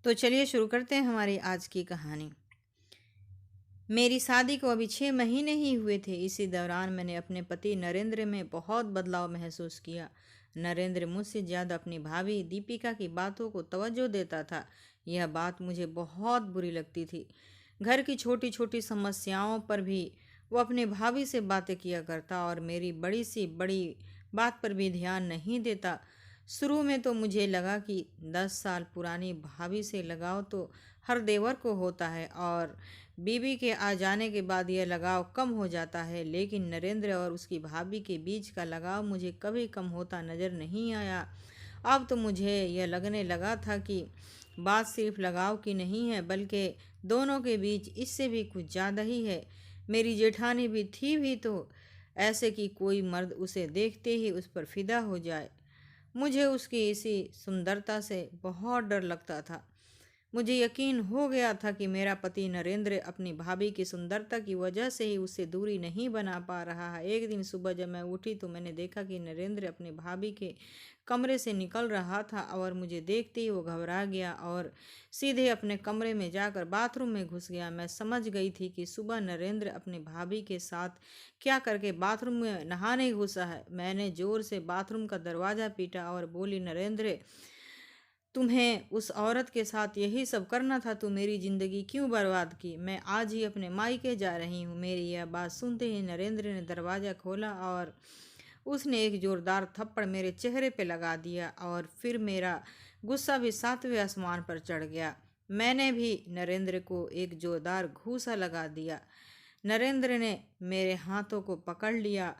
तो चलिए शुरू करते हैं हमारी आज की कहानी। मेरी शादी को अभी 6 महीने ही हुए थे। इसी दौरान मैंने अपने पति नरेंद्र में बहुत बदलाव महसूस किया। नरेंद्र मुझसे ज़्यादा अपनी भाभी दीपिका की बातों को तवज्जो देता था। यह बात मुझे बहुत बुरी लगती थी। घर की छोटी छोटी समस्याओं पर भी वो अपने भाभी से बातें किया करता और मेरी बड़ी सी बड़ी बात पर भी ध्यान नहीं देता। शुरू में तो मुझे लगा कि 10 साल पुरानी भाभी से लगाव तो हर देवर को होता है और बीवी के आ जाने के बाद यह लगाव कम हो जाता है, लेकिन नरेंद्र और उसकी भाभी के बीच का लगाव मुझे कभी कम होता नजर नहीं आया। अब तो मुझे यह लगने लगा था कि बात सिर्फ लगाव की नहीं है, बल्कि दोनों के बीच इससे भी कुछ ज़्यादा ही है। मेरी जेठानी भी थी भी तो ऐसे कि कोई मर्द उसे देखते ही उस पर फिदा हो जाए। मुझे उसकी इसी सुंदरता से बहुत डर लगता था। मुझे यकीन हो गया था कि मेरा पति नरेंद्र अपनी भाभी की सुंदरता की वजह से ही उससे दूरी नहीं बना पा रहा है। एक दिन सुबह जब मैं उठी तो मैंने देखा कि नरेंद्र अपनी भाभी के कमरे से निकल रहा था और मुझे देखते ही वो घबरा गया और सीधे अपने कमरे में जाकर बाथरूम में घुस गया। मैं समझ गई थी कि सुबह नरेंद्र अपनी भाभी के साथ क्या करके बाथरूम में नहाने घुसा है। मैंने जोर से बाथरूम का दरवाज़ा पीटा और बोली, नरेंद्र, तुम्हें उस औरत के साथ यही सब करना था? तू मेरी जिंदगी क्यों बर्बाद की? मैं आज ही अपने मायके जा रही हूँ। मेरी यह बात सुनते ही नरेंद्र ने दरवाज़ा खोला और उसने एक जोरदार थप्पड़ मेरे चेहरे पे लगा दिया और फिर मेरा गुस्सा भी 7वें आसमान पर चढ़ गया। मैंने भी नरेंद्र को एक जोरदार घूंसा लगा दिया। नरेंद्र ने मेरे हाथों को पकड़ लिया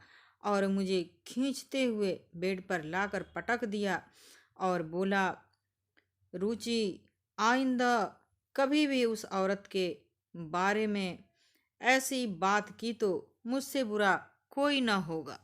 और मुझे खींचते हुए बेड पर लाकर पटक दिया और बोला, रुचि, आइंदा कभी भी उस औरत के बारे में ऐसी बात की तो मुझसे बुरा कोई ना होगा।